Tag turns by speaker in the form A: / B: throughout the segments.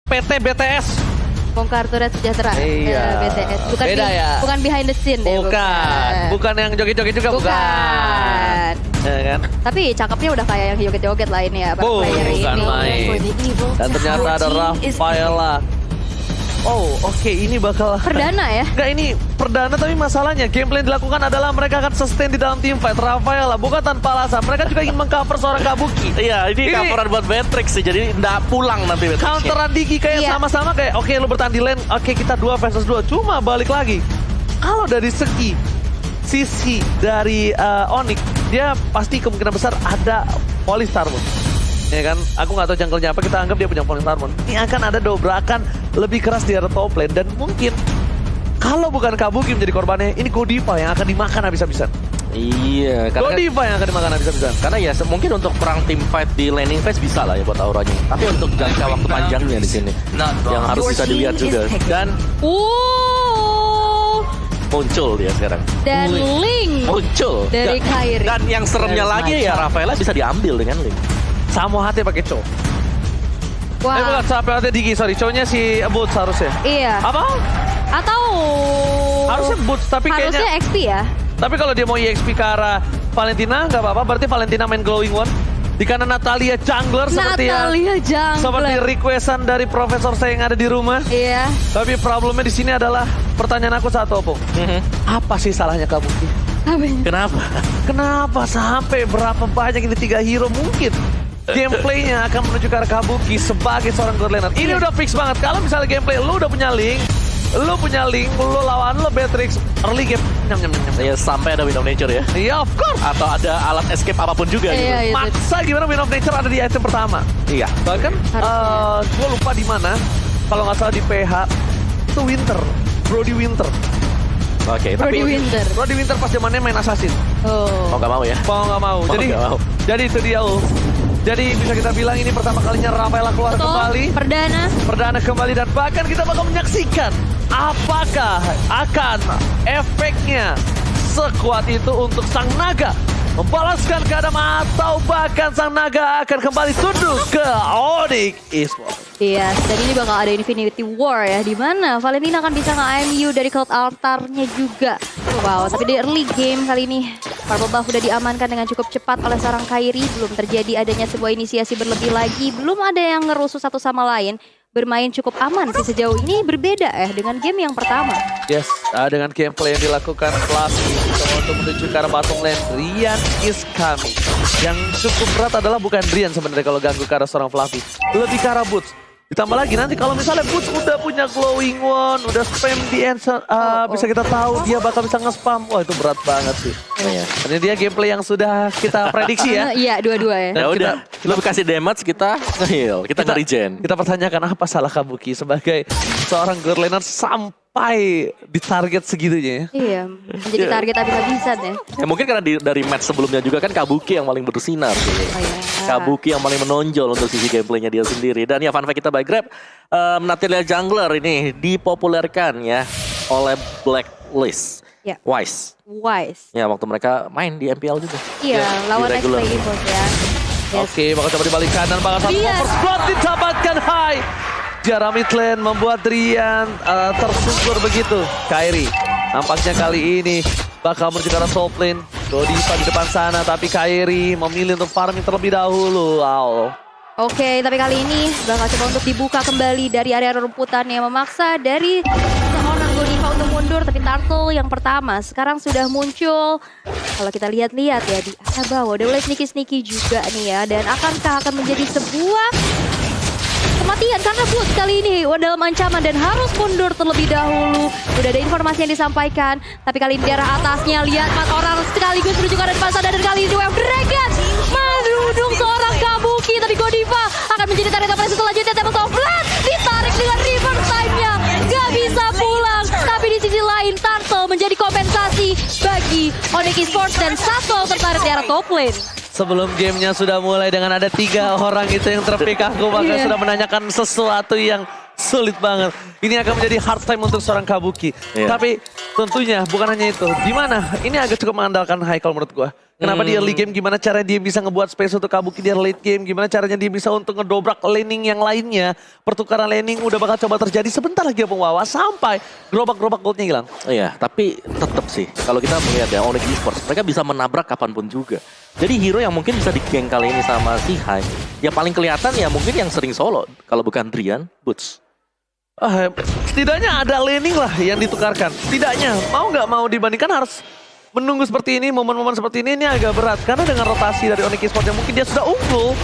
A: PT BTS.
B: Bongkar Turret Sejahtera.
A: Iya.
B: BTS. Bukan
A: Beda ya?
B: Bukan behind the scene ya.
A: Bukan yang joget-joget juga bukan. Ya kan?
B: Tapi cakepnya udah kayak yang joget-joget lah ini ya. Player
A: Bukan
B: ini.
A: main. Dan ternyata ada Rafaela. Oh, oke, ini bakal
B: Perdana ya?
A: Enggak, ini perdana, tapi masalahnya gameplay yang dilakukan adalah mereka akan sustain di dalam team fight. Rafaela bukan tanpa alasan, mereka juga ingin mengcover seorang Kabuki.
C: Iya, ini coveran buat Matrix sih, jadi nggak pulang nanti Matrix.
A: Counteran Digi kayak
B: Iya.
A: sama-sama kayak oke, lu bertahan di lane, oke kita 2 versus 2. Cuma balik lagi, kalau dari segi sisi dari Onyx, dia pasti kemungkinan besar ada Polystarmon. Ya kan, aku nggak tahu jungle-nya apa, kita anggap dia punya Polystarmon. Ini akan ada dobrakan lebih keras di area top lane, dan mungkin kalau bukan Kabuki menjadi korbannya, ini Godiva yang akan dimakan habis-habisan.
C: Iya, karena
A: Godiva yang akan dimakan habis-habisan.
C: karena ya mungkin untuk perang team fight di laning phase bisa lah ya buat auranya. Tapi untuk jangka waktu panjangnya di sini yang harus bisa dilihat juga. Dan muncul dia sekarang.
B: Dan Link
C: Muncul.
B: dari Kairi.
C: Dan yang seremnya lagi ya Rafaela bisa diambil dengan Link.
A: Samo hati pakai Cho.
B: Wah.
A: Bukan sampai hati Digi, sorry. Cho-nya si Boots harusnya.
B: Iya.
A: Apa?
B: Atau
A: Harusnya Boots, tapi
B: harusnya
A: kayaknya...
B: XP ya?
A: Tapi kalau dia mau EXP ke arah Valentina, nggak apa-apa. Berarti Valentina main Glowing One. Di kanan Natalia Jungler seperti
B: Natalia Jungler.
A: seperti requestan dari profesor saya yang ada di rumah.
B: Iya.
A: Tapi problemnya di sini adalah pertanyaan aku satu, Opung. Apa sih salahnya Kabuki?
C: Kenapa?
A: Kenapa sampai berapa banyak ini 3 hero mungkin? Gameplaynya akan menuju ke arah Kabuki sebagai seorang god laner. Ini udah fix banget. Kalau misalnya gameplay lu udah punya Link, lu lawan lu Beatrix early game. Nyam.
C: Ya sampai ada Wind of Nature ya.
A: Iya, of course.
C: Atau ada alat escape apapun juga
B: Iya,
C: gitu.
B: itu.
A: Maksa gimana Wind of Nature ada di item pertama.
C: Iya.
A: Bahkan
B: Harusnya.
A: gue lupa di mana. Kalau nggak salah di PH itu Winter, Brody Winter.
C: Oke,
B: Brody Winter.
A: Brody Winter pas zamannya main Assassin.
B: Oh.
C: mau nggak mau ya.
A: Mau nggak mau.
C: Mau nggak mau.
A: Jadi itu dia loh. Jadi bisa kita bilang ini pertama kalinya Rafaela keluar
B: Betul.
A: kembali.
B: Perdana.
A: Kembali dan bahkan kita bakal menyaksikan apakah akan efeknya sekuat itu untuk Sang Naga membalaskan keadaan atau bahkan Sang Naga akan kembali tunduk ke Onyx Esports.
B: Iya, dan ini bakal ada Infinity War ya, di mana Valentina akan bisa nge-IMU dari Cloud Altar-nya juga. Wow, tapi di early game kali ini Purple Buff udah diamankan dengan cukup cepat oleh seorang Kairi. Belum terjadi adanya sebuah inisiasi berlebih lagi, belum ada yang ngerusuh satu sama lain. Bermain cukup aman sih sejauh ini, berbeda dengan game yang pertama.
A: Yes, dengan gameplay yang dilakukan Fluffy untuk menuju ke arah bottom lane, Rian is coming. Yang cukup berat adalah bukan Rian sebenarnya kalau ganggu ke arah seorang Fluffy, lebih ke arah Boots. Ditambah lagi nanti kalau misalnya Boots udah punya Glowing One, udah spam di answer, bisa kita tahu dia bakal bisa nge-spam. Wah itu berat banget sih. Ini dia gameplay yang sudah kita prediksi ya.
B: Iya, dua-dua ya.
C: Ya udah, lu kasih damage kita nge-heal, kita nge-regen.
A: Kita pertanyakan apa salah Kabuki sebagai seorang god laner sampai di target segitunya ya.
B: Iya, menjadi target habis-habisan ya.
C: Ya mungkin karena dari match sebelumnya juga kan Kabuki yang paling bersinar gitu.
B: Oh, iya.
C: Kabuki yang paling menonjol untuk sisi gameplaynya dia sendiri. Dan ya fun fact kita by Grab, Natalia Jungler ini dipopulerkan ya oleh Blacklist.
B: Ya.
C: Wise. Ya waktu mereka main di MPL juga.
B: Iya,
C: Ya,
B: lawan
C: di
B: Next
C: regular.
B: Play Esports ya. Yes.
A: Oke, bakal coba dibalik kanan, bakal satu
B: Rian.
A: oversplot didapatkan high. Jarak mid lane membuat Rian tersungkur begitu. Kairi nampaknya kali ini bakal menuju ke arah top lane. Godiva di depan sana, tapi Kairi memilih untuk farming terlebih dahulu. Wow.
B: Oke, tapi kali ini bakal coba untuk dibuka kembali dari area rumputan yang memaksa dari seorang Godiva untuk mundur. Tapi Turtle yang pertama sekarang sudah muncul. Kalau kita lihat-lihat ya di area bawah, udah mulai sneaky-sneaky juga nih ya. Dan akankah akan menjadi sebuah kematian karena Boots kali ini dalam ancaman dan harus mundur terlebih dahulu. Udah ada informasi yang disampaikan, tapi kali ini di arah atasnya lihat 4 orang sekaligus menuju ke arah depan sana dan kali ini Wave Dragon menudung seorang Kabuki, tapi Godiva akan menjadi target operasi selanjutnya. Table of Blood ditarik dengan reverse time-nya, gak bisa pulang. Tapi di sisi lain Turtle menjadi kompensasi bagi Onyx Esports dan Sasol tertarik di arah top lane.
A: Sebelum gamenya sudah mulai dengan ada 3 orang itu yang terpick, aku bahkan sudah menanyakan sesuatu yang sulit banget. Ini akan menjadi hard time untuk seorang Kabuki.
C: Iya.
A: Tapi tentunya bukan hanya itu. Di mana ini agak cukup mengandalkan Haikal menurut gua. Kenapa di early game, gimana caranya dia bisa ngebuat space untuk Kabuki di late game, gimana caranya dia bisa untuk ngedobrak laning yang lainnya. Pertukaran laning udah bakal coba terjadi sebentar lagi Opung Wawa sampai gerobak-gerobak goldnya hilang.
C: Iya, tapi tetap sih kalau kita melihat ya Onyx Esports, mereka bisa menabrak kapanpun juga. Jadi hero yang mungkin bisa di-gank kali ini sama si Hai, ya paling kelihatan ya mungkin yang sering solo. Kalau bukan Drian, Boots.
A: Setidaknya ada laning lah yang ditukarkan. Setidaknya mau nggak mau dibandingkan harus menunggu seperti ini, momen-momen seperti ini agak berat. Karena dengan rotasi dari Onyx Esports yang mungkin dia sudah unggul,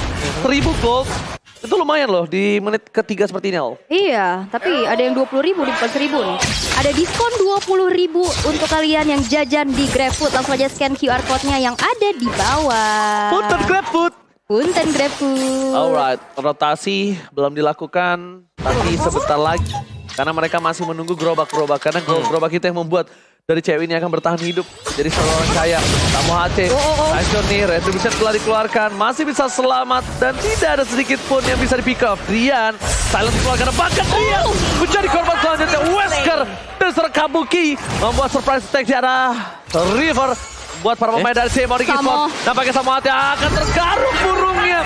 A: 1000 gold. Itu lumayan loh di menit ketiga seperti ini, Al.
B: Iya, tapi ada yang 20.000 di bukan 1.000 nih. Ada diskon 20.000 untuk kalian yang jajan di GrabFood. Langsung aja scan QR code-nya yang ada di bawah.
A: Punten GrabFood.
B: Punten GrabFood.
A: Alright, rotasi belum dilakukan, tapi sebentar lagi. Karena mereka masih menunggu gerobak-gerobak. Karena gerobak kita yang membuat dari cewek ini akan bertahan hidup. Jadi seorang kaya, Tamu HC, Tyson nih, Retribution telah dikeluarkan. Masih bisa selamat dan tidak ada sedikit pun yang bisa di pick up. Drian, silent dikeluarkan, bahkan Drian menjadi korban selanjutnya. Wesker dan serang Kabuki membuat surprise attack di arah River. Buat para pemain dari tim Onyx Esports. Nampaknya Samo hati akan tergaruk burungnya.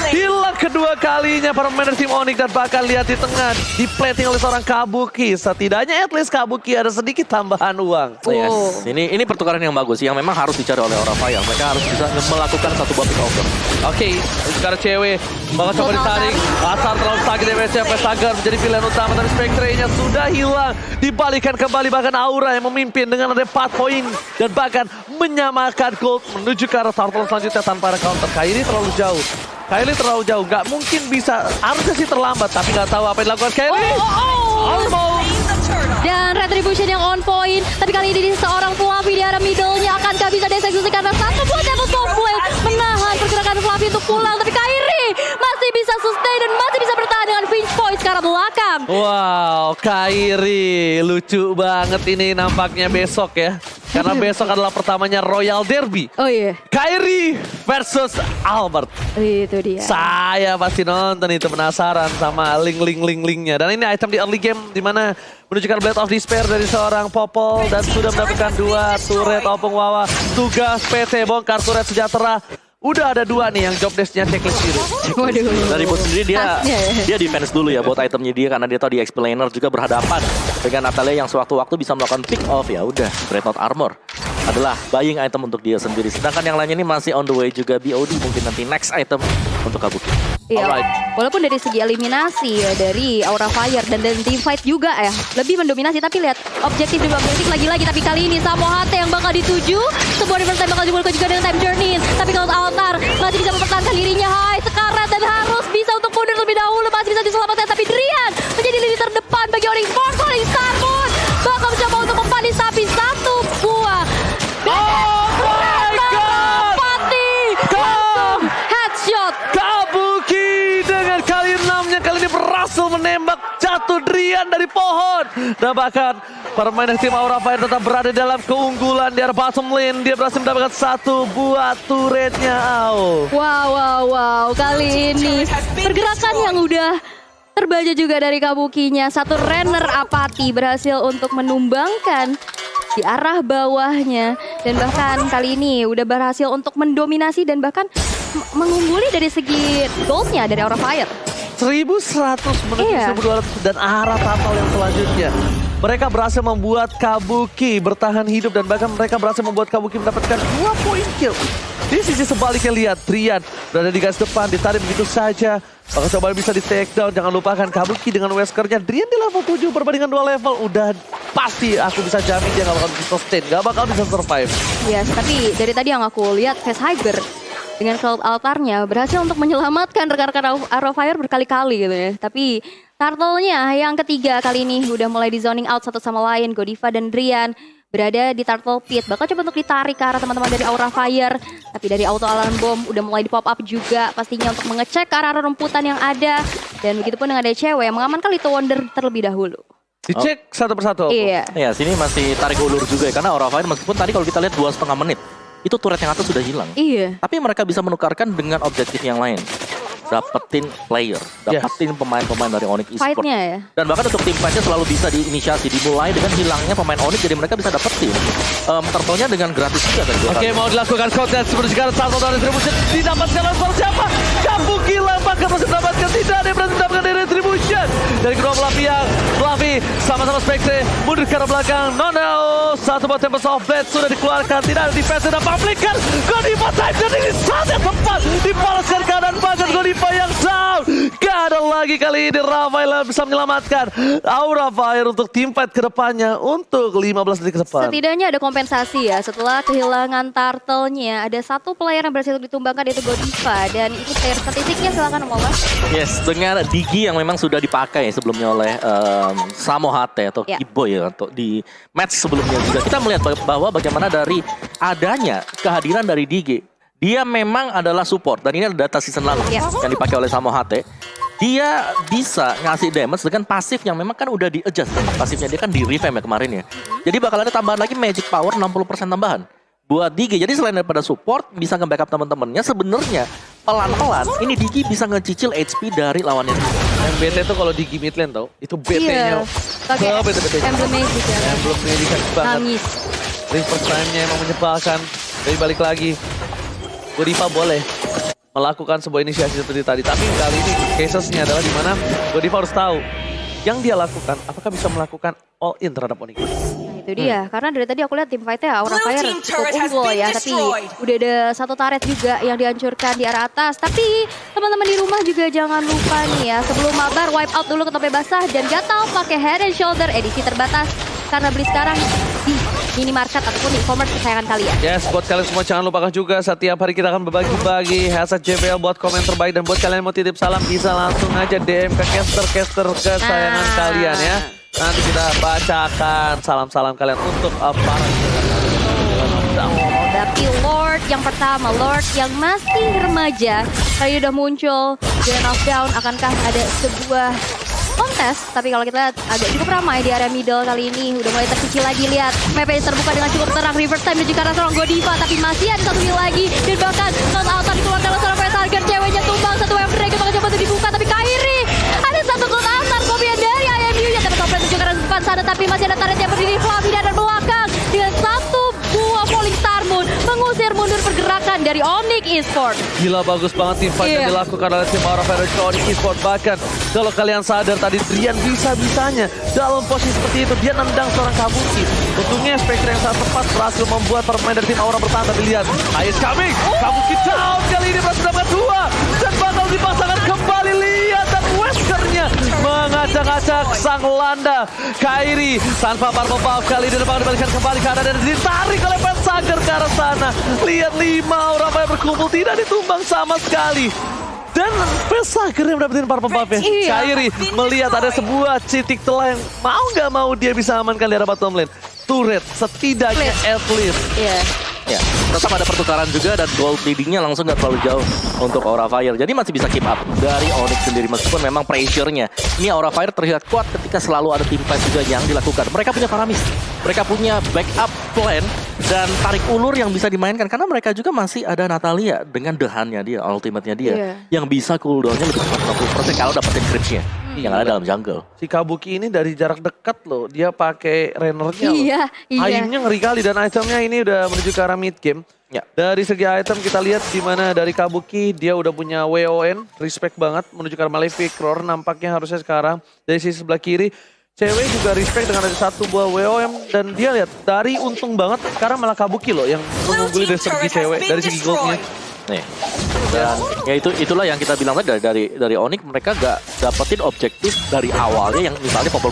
A: Hilang kedua kalinya para pemain dari tim Onyx. Dan bahkan lihat di tengah diplating oleh seorang Kabuki. Setidaknya at least Kabuki ada sedikit tambahan uang.
C: Yes. Ini pertukaran yang bagus yang memang harus dicari oleh orang Fire. Mereka harus bisa melakukan satu buah pick over.
A: Oke, sekarang cewek bakal coba ditarik. Asar terlalu sakit DPC sampai Sagar menjadi pilihan utama. Tapi Spectre-nya sudah hilang. Dibalikan kembali bahkan Aura yang memimpin dengan ada 4 poin. Dan bahkan menyamakan gold menuju ke arah Turtle selanjutnya tanpa ada counter. Kylie terlalu jauh. Kylie terlalu jauh. Gak mungkin bisa. Harusnya sih terlambat. Tapi gak tahu apa yang dilakukan Kylie. Almost.
B: Dan Retribution yang on point. Tapi kali ini seorang Fluffy di arah middle-nya akankah bisa dieksekusi karena satu buah double combo yang menahan pergerakan Fluffy untuk pulang. Tapi Kairi masih bisa sustain dan masih bisa bertahan dengan pinch point ke arah belakang.
A: Wow, Kairi lucu banget ini nampaknya besok ya. Karena besok adalah pertamanya Royal Derby.
B: Oh iya.
A: Kairi versus Albert.
B: Itu dia.
A: Saya pasti nonton itu, penasaran sama link-nya. Dan ini item di early game di mana menunjukkan Blade of Despair dari seorang Popol dan sudah mendapatkan 2 turret Opung Wawa. Tugas PT bongkar turret sejahtera. Udah ada 2 nih yang job desk-nya checklist biru.
B: Waduh.
C: Dari bot sendiri dia defense dulu ya buat itemnya dia karena dia tahu di explainer juga berhadapan dengan Natalia yang sewaktu-waktu bisa melakukan pick off. Ya udah, Dreadnought Armor adalah buying item untuk dia sendiri. Sedangkan yang lainnya ini masih on the way juga. BOD mungkin nanti next item untuk Kabuki.
B: Iya, walaupun dari segi eliminasi ya, dari Aura Fire dan dari team fight juga ya lebih mendominasi, tapi lihat objektif demi objektif lagi-lagi. Tapi kali ini Samo HT yang bakal dituju, sebuah reverse time bakal dimulai juga dengan time journey. Tapi kalau Altar masih bisa mempertahankan dirinya, Hai sekarat dan harus bisa untuk mundur terlebih dahulu, masih bisa diselamatkan. Tapi Drian menjadi lini terdepan bagi Onyx Esports. Onyx Starboard bakal mencoba untuk mempanis tapi satu buah.
A: Oh my God!
B: Pati langsung headshot.
A: Kabuki dengan kali 6-nya kali ini berhasil menembak jatuh Drian dari pohon. Dan bahkan pemain tim Aura Fire tetap berada dalam keunggulan di arah bottom lane. Dia berhasil mendapatkan 1 buah turretnya.
B: Wow. Kali ini pergerakan yang udah terbaca juga dari Kabukinya. Satu runner apati berhasil untuk menumbangkan di arah bawahnya. Dan bahkan kali ini udah berhasil untuk mendominasi dan bahkan mengungguli dari segi goldnya dari Aura Fire.
A: 1100 menuju 1200 dan arah total yang selanjutnya. Mereka berhasil membuat Kabuki bertahan hidup dan bahkan mereka berhasil membuat Kabuki mendapatkan 2 poin kill. Di sisi sebaliknya lihat Drian berada di garis depan, ditarik begitu saja. Maka coba bisa di take down, jangan lupakan Kabuki dengan Weskernya. Drian di level 7 perbandingan 2 level. Udah pasti aku bisa jamin dia gak bakal bisa sustain, gak bakal bisa survive.
B: Yes, tapi dari tadi yang aku lihat Facehugger dengan Cloud Altarnya berhasil untuk menyelamatkan rekan-rekan Aura Fire berkali-kali gitu ya. Tapi Turtle-nya yang ketiga kali ini udah mulai di zoning out satu sama lain. Godiva dan Drian berada di Turtle Pit. Bakal coba untuk ditarik ke arah teman-teman dari Aura Fire. Tapi dari auto alarm bomb udah mulai di pop up juga. Pastinya untuk mengecek ke arah rumputan yang ada. Dan begitupun dengan ada cewek yang mengamankan Little Wonder terlebih dahulu.
A: Dicek satu persatu.
B: Iya.
C: Ya sini masih tarik ulur juga ya. Karena Aura Fire meskipun tadi kalau kita lihat 2,5 menit. Itu turret yang atas sudah hilang.
B: Iya.
C: Tapi mereka bisa menukarkan dengan objektif yang lain. dapetin player, dapetin pemain-pemain dari Onyx Esports.
B: Fight-nya ya.
C: Dan bahkan untuk tim fightnya selalu bisa diinisiasi, dimulai dengan hilangnya pemain Onyx, jadi mereka bisa dapetin turtle-nya dengan gratis juga dari
A: Oke, mau dilakukan konten seperti sekarang Turtle dari Retribution didapatkan oleh siapa? Kabuki lemparkan masih mendapatkan, tidak ada yang berhasil mendapatkan dari Retribution. Dari kedua belah pihak, Fluffy sama-sama Spectre mundur ke arah belakang. No, satu buat Tempest of Blade sudah dikeluarkan, tidak ada defense dan publikan. Godiva time dan ini saat yang tepat dibalaskan keadaan banget Godiva yang down. Gak ada lagi kali ini Rafael bisa menyelamatkan Aura Fire untuk tim fight ke depannya untuk 15 detik ke depan.
B: Setidaknya ada kompensasi ya setelah kehilangan turtle-nya. Ada satu player yang berhasil ditumbangkan yaitu Godiva dan itu player statistiknya silakan Mola.
C: Yes, dengan Digi yang memang sudah dipakai sebelumnya oleh Samo Hate atau Kiboy ya, untuk di match sebelumnya juga. Kita melihat bahwa bagaimana dari adanya kehadiran dari Digi, dia memang adalah support dan ini ada data season lalu yang dipakai oleh Samo Hate. Dia bisa ngasih damage dengan pasif yang memang kan udah di-adjust. Pasifnya dia kan di-revamp ya kemarin ya. Jadi bakal ada tambahan lagi magic power 60% tambahan buat Digi. Jadi selain daripada support, bisa nge-backup teman-temannya, sebenarnya pelan-pelan ini Digi bisa ngecicil HP dari lawannya.
A: Yang BT tuh kalau Digi mid lane tau, itu BT-nya.
B: Pakai
A: BT.
B: emblem magic ya.
A: Emblem magic banget.
B: Nangis.
A: Reverse time-nya emang menyebalkan. Dari balik lagi, Godiva boleh melakukan sebuah inisiasi seperti tadi. Tapi kali ini cases-nya adalah dimana Godiva harus tahu yang dia lakukan, apakah bisa melakukan all in terhadap Onyx.
B: Nah itu dia, karena dari tadi aku lihat tim fight-nya Aura Fire cukup unggul ya. Tapi udah ada satu turret juga yang dihancurkan di arah atas. Tapi teman-teman di rumah juga jangan lupa nih ya, sebelum mabar wipe out dulu ke tope basah dan gatal pakai head and shoulder edisi terbatas. Karena beli sekarang di minimarket ataupun di e-commerce kesayangan kalian.
A: Yes, buat kalian semua jangan lupakan juga setiap hari kita akan berbagi-bagi hashtag JBL buat komen terbaik. Dan buat kalian yang mau titip salam bisa langsung aja DM ke caster kesayangan kalian ya. Nanti kita bacakan salam-salam kalian untuk apa?
B: Tapi Lord yang pertama, Lord yang masih remaja, kali udah muncul. Dengan knockdown, akankah ada sebuah kontes? Tapi kalau kita lihat agak cukup ramai di area middle kali ini. Udah mulai terkecil lagi, lihat map terbuka dengan cukup terang. Reverse time menuju ke arah seorang Godiva, tapi masih ada satu heal lagi. Dan bahkan not outan dikeluarkan oleh seorang Fire Target. Ceweknya tumbang, satu wave dragon bakal coba untuk dibuka. Tapi Kairi, ada satu not outan kopian dari IMU yang dapat toplet menuju ke arah depan sana. Tapi masih ada turret yang berdiri Fluffy dari belakang. Dengan satu buah Falling Star Moon mengusir mundur pergerakan dari Onyx Esports.
A: Gila bagus banget tim fight yang dilakukan oleh tim Aura Fire Onyx Esports. Bahkan kalau kalian sadar tadi Drian bisa-bisanya dalam posisi seperti itu dia nendang seorang Kabuki. Untungnya Spectre yang sangat tepat berhasil membuat permain dari tim Aura bertahan. Tapi lihat, Ice coming, Kabuki down kali ini berhasil dapat 2 dan bakal dipasangkan kembali. Lihat dan Weskernya mengacak-acak sang Landa. Kairi tanpa purple buff kali ini bakal dibalikan kembali ke arah dan ditarik oleh Pet Sager ke arah sana. Lihat 5 Aura Fire berkumpul tidak ditumbang sama sekali. Dan Pesager yang mendapatkan purple buff ya. Kairi melihat ada sebuah titik telah yang mau nggak mau dia bisa amankan di arah bottom lane. Turret setidaknya at least.
C: Ya, tetap ada pertukaran juga dan gold leadingnya langsung nggak terlalu jauh untuk Aura Fire. Jadi masih bisa keep up dari Onyx sendiri meskipun memang pressure-nya. Ini Aura Fire terlihat kuat ketika selalu ada team fight juga yang dilakukan. Mereka punya Paramis, mereka punya backup plan dan tarik ulur yang bisa dimainkan karena mereka juga masih ada Natalia dengan dehannya dia, ultimate-nya dia yang bisa cooldown-nya lebih cepat 50% kalau dapetin creeps-nya yang ada dalam jungle.
A: Si Kabuki ini dari jarak dekat loh, dia pakai Renernya loh.
B: Iya.
A: Aimnya ngeri kali dan itemnya ini udah menuju ke arah mid game.
C: Ya.
A: Dari segi item kita lihat di mana dari Kabuki dia udah punya WON, respect banget menuju ke arah Malefic Roar nampaknya harusnya sekarang. Dari sisi sebelah kiri, cewek juga respect dengan ada satu buah WOM dan dia lihat dari untung banget sekarang malah Kabuki loh yang mengungguli dari segi cewek, dari segi goldnya.
C: Nih. Dan ya itulah yang kita bilang tadi dari Onyx mereka gak dapetin objektif dari awalnya yang misalnya Popol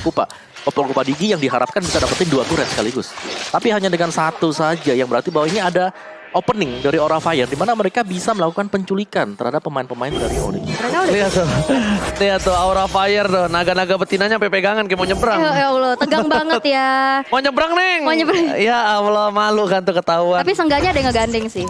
C: Kupa Digi yang diharapkan bisa dapetin 2 turret sekaligus. Tapi hanya dengan 1 saja yang berarti bahwa ini ada opening dari Aura Fire di mana mereka bisa melakukan penculikan terhadap pemain-pemain dari Onyx.
A: Lihat tuh Aura Fire tuh, naga-naga betinanya sampai pegangan kayak mau nyebrang.
B: Ya Allah, tegang banget ya.
A: Mau nyebrang, Neng.
B: Mau nyebrang.
A: Ya Allah, malu kan tuh ketahuan.
B: Tapi seenggaknya ada yang ngegandeng sih.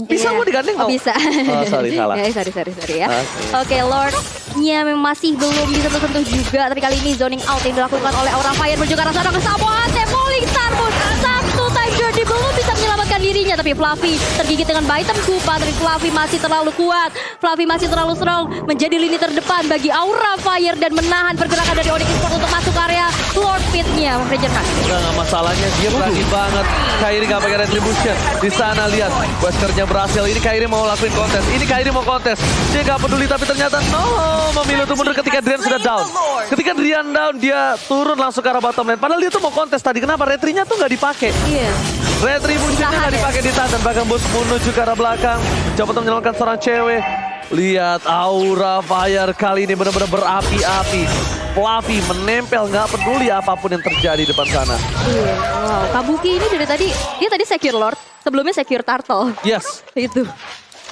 A: Bisa mau digandeng
B: mau? Bisa.
A: Oh sorry, salah.
B: Sorry ya. Oke, Lord-nya masih belum bisa tersentuh juga. Tapi kali ini zoning out yang dilakukan oleh Aura Fire menuju ke arah sana ke Samo Hate. Falling Star Moon. Satu time journey belum bisa menyelamatkan dirinya. Tapi Fluffy tergigit dengan item Kupa. Tapi Fluffy masih terlalu kuat. Fluffy masih terlalu strong. Menjadi lini terdepan bagi Aura Fire dan menahan pergerakan dari Onyx Esports untuk masuk area Lord Pit-nya.
A: Nggak masalahnya dia berani banget. Kairi nggak pakai retribution. Di sana lihat Weskernya berhasil. Ini Kairi mau lakuin kontes. Ini Kairi mau kontes. Dia nggak peduli tapi ternyata memilih untuk mundur ketika Drian sudah down. Ketika Drian down dia turun langsung ke arah bottom lane. Padahal dia tuh mau kontes tadi. Kenapa retrinya tuh nggak dipakai?
B: Iya.
A: Retributionnya nggak dipakai di dan bahkan bus menuju ke arah belakang. Coba untuk menyelamatkan seorang cewek. Lihat Aura Fire kali ini benar-benar berapi-api. Fluffy menempel, nggak peduli apapun yang terjadi di depan sana.
B: Iya, wow. Kabuki ini dari tadi, dia tadi secure Lord, sebelumnya secure Turtle.
A: Yes.
B: Itu.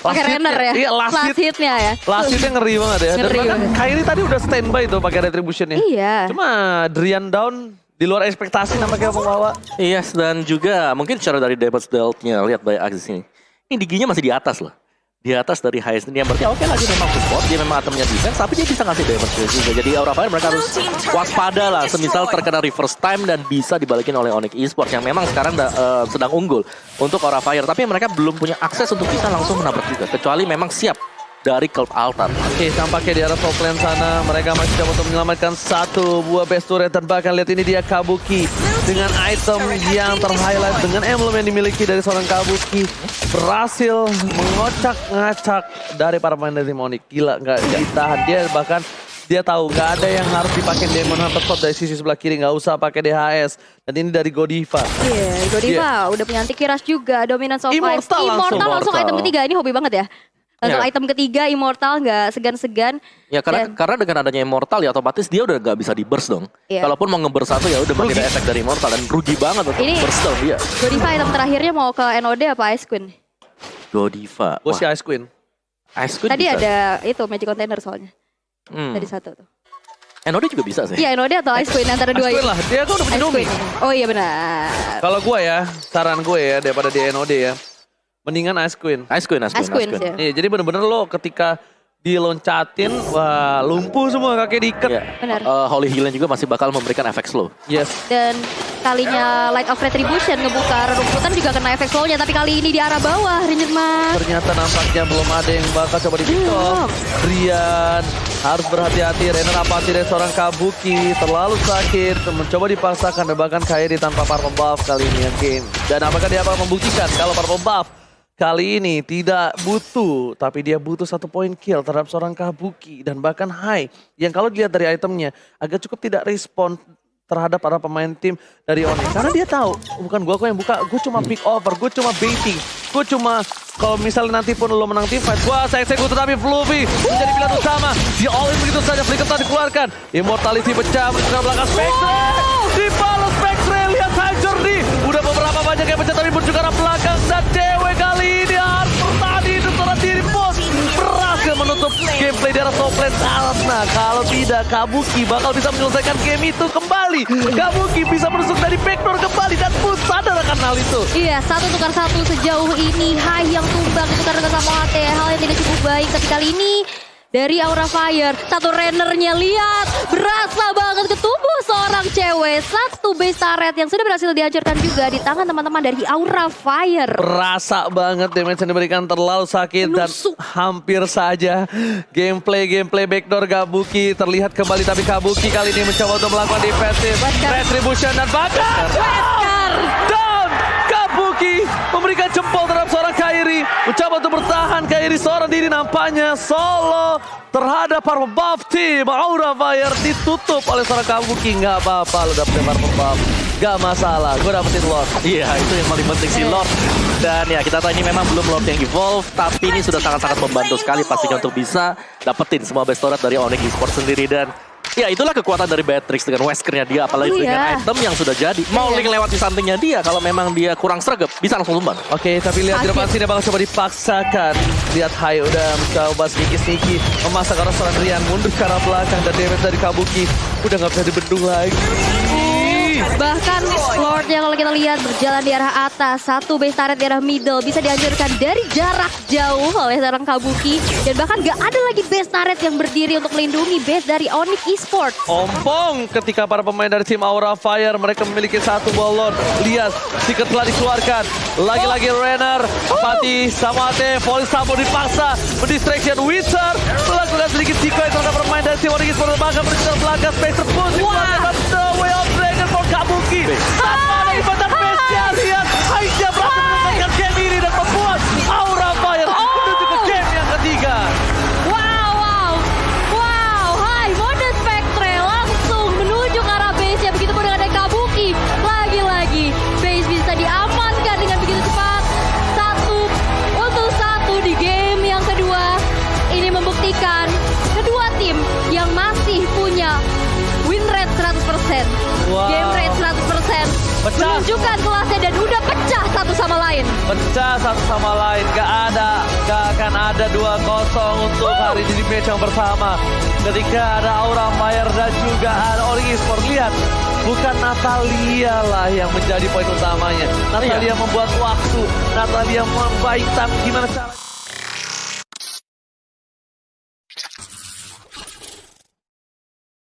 B: Pakai Renner ya?
A: Iya, last
B: hitnya ya?
A: Last hitnya ngeri banget ya. Dan
B: Ngeri
A: bahkan
B: banget.
A: Kairi tadi udah standby tuh pakai retributionnya.
B: Iya.
A: Cuma Drian down di luar ekspektasi nampaknya pembawa.
C: Yes, dan juga mungkin secara dari damage dealt-nya, lihat by Axis ini. Ini giginya masih di atas loh. Di atas dari highest ini yang berarti oke lah dia memang support, dia memang itemnya defense, tapi dia bisa ngasih damage juga. Jadi Aura Fire mereka harus waspada lah, semisal terkena reverse time dan bisa dibalikin oleh Onyx Esports yang memang sekarang sedang unggul untuk Aura Fire. Tapi mereka belum punya akses untuk bisa langsung menabrak juga, kecuali memang siap dari Cult Altar.
A: Oke, tampaknya di arah top lane sana mereka masih coba untuk menyelamatkan satu buah best turret dan bahkan lihat ini dia Kabuki dengan item yang terhighlight dengan emblem yang dimiliki dari seorang Kabuki berhasil mengocak-ngacak dari para pemain dari Onyx. Gila, nggak ditahan dia, bahkan dia tahu nggak ada yang harus dipakai Demon Hunter Sword dari sisi sebelah kiri, nggak usah pakai DHS. Dan ini dari Godiva.
B: Iya, Godiva udah punya anti-kiras juga, Dominance of Ice.
A: Immortal
B: langsung item ketiga, ini hobi banget ya. Langsung item ketiga Immortal, nggak segan-segan.
C: Ya karena dengan adanya Immortal ya otomatis dia udah nggak bisa di burst dong.
B: Iya.
C: Kalaupun mau nge-burst satu ya udah berarti ada efek dari Immortal dan rugi banget untuk
B: Ini
C: burst dong dia.
B: Godiva item terakhirnya mau ke NOD apa Ice Queen?
C: Godiva.
A: Gue si Ice Queen.
C: Ice Queen
B: Tadi
C: bisa.
B: ada itu Magic Container soalnya. Tadi satu tuh.
C: NOD juga bisa sih.
B: Iya NOD atau Ice Queen antara
A: Ice
B: dua
A: Queen
B: ini.
A: lah, dia kan udah punya
B: Ice
A: Domi.
B: Queen. Oh iya benar.
A: Kalau gue ya, saran gue ya daripada di NOD ya, mendingan Ice Queen.
C: Ice Queen.
B: Ice Queen sih.
A: Iya, jadi bener-bener lo ketika diloncatin, wah lumpuh semua kaki diikat.
C: Iya.
B: Benar.
C: Holy Healing juga masih bakal memberikan efek slow.
A: Yes.
B: Dan kalinya Light of Retribution ngebuka rerumputan juga kena efek slownya. Tapi kali ini di arah bawah Ranger Mas.
A: Ternyata nampaknya belum ada yang bakal coba di-pick off. Rian harus berhati-hati. Renner apati dari seorang Kabuki terlalu sakit, mencoba dipaksakan dan bahkan Kairi tanpa purple buff kali ini yakin. Dan apakah dia akan membuktikan kalau purple buff kali ini tidak butuh, tapi dia butuh 1 point kill terhadap seorang Kabuki dan bahkan Hai yang kalau dilihat dari itemnya agak cukup tidak respon terhadap para pemain tim dari Onyx. Karena dia tahu, bukan gua kok yang buka, gue cuma pick over, gue cuma baiting. Gue cuma, kalau misalnya nanti pun lo menang team fight, wah saya eksekusi tapi Fluffy menjadi pilihan utama. Dia all in begitu saja, Flicker dikeluarkan. Immortality pecah, menuju ke belakang Spectre. Dibalas Spectre, lihat Hajar nih. Udah beberapa banyak yang pecah tapi menuju ke arah belakang. Dan cewek kali ini harus bertahan hidup seorang diri bos. Berhasil menutup gameplay di arah top lane. Nah kalau tidak, Kabuki bakal bisa menyelesaikan game itu kembali. Kabuki bisa menusuk dari backdoor kembali dan Bus sadar akan hal itu.
B: Iya, 1 tukar 1 sejauh ini. Hai yang tumbang ditukar dengan Samoate. Hal yang tidak cukup baik. Tapi kali ini dari Aura Fire, satu Rennernya lihat. Berasa banget ke tubuh seorang cewek. 1 base turret yang sudah berhasil dihancurkan juga di tangan teman-teman dari Aura Fire.
A: Berasa banget damage yang diberikan terlalu sakit dan hampir saja gameplay backdoor Kabuki terlihat kembali, tapi Kabuki kali ini mencoba untuk melakukan defensive retribution dan bahkan down. Kabuki memberikan jempol terhadap seorang Kairi, mencoba untuk bertahan. Kairi seorang diri nampaknya solo terhadap purple buff tim Aura Fire ditutup oleh seorang Kabuki. Nggak apa-apa lo dapetin purple buff, nggak masalah, gue dapetin Lord.
C: Iya, itu yang paling penting si Lord. Dan ya kita tahu ini memang belum Lord yang evolve, tapi ini sudah sangat-sangat membantu sekali pastinya untuk bisa dapetin semua best turret dari Onyx Esports sendiri. Dan ya itulah kekuatan dari Beatrix dengan Weskernya dia, apalagi dengan item yang sudah jadi. Mau link lewat di sampingnya dia, kalau memang dia kurang sregep, bisa langsung tumbang.
A: Oke, tapi lihat di depan sini bakal coba dipaksakan. Lihat Hai udah mencoba sneaky memasak arah seorang Rian mundur ke arah belakang dan damage dari Kabuki udah nggak bisa dibendung lagi.
B: Bahkan Lordnya kalau kita lihat berjalan di arah atas, satu base turret di arah middle bisa dihancurkan dari jarak jauh oleh seorang Kabuki. Dan bahkan gak ada lagi base turret yang berdiri untuk melindungi base dari Onyx Esports.
A: Ompong ketika para pemain dari tim Aura Fire mereka memiliki satu ballon. Lihat, Secret telah dikeluarkan. Lagi-lagi Renner, Pati, Samate, Volley Sabo dipaksa. Mendistraction Wizard melakukan sedikit decoy terhadap pemain dari tim Onyx Esports. Bahkan berjalan belakang Spacer pun dikeluarkan. The Way of Dragon for Kabuki. Tanpa ada ibadah base-nya. Lihat, hanya berhasil menangkan game ini dan membuat Aura Fire menuju ke game yang ketiga.
B: Hai, Mode Spectre langsung menuju ke arah base-nya. Begitu pun dengan ada Kabuki. Lagi-lagi, base bisa diamankan dengan begitu cepat. 1-1 di game yang kedua. Ini membuktikan kedua tim yang masih punya win rate 100%.
A: Wow.
B: Game rate 100%.
A: Pecah.
B: Menunjukkan kelasnya dan udah pecah satu sama lain.
A: Pecah satu sama lain, gak akan ada 2-0 untuk hari ini di match yang pertama. Ketika ada Aura Fire dan juga ada Onyx Esports, lihat bukan Natalia lah yang menjadi poin utamanya. Natalia membuat waktu, Natalia membaik gimana cara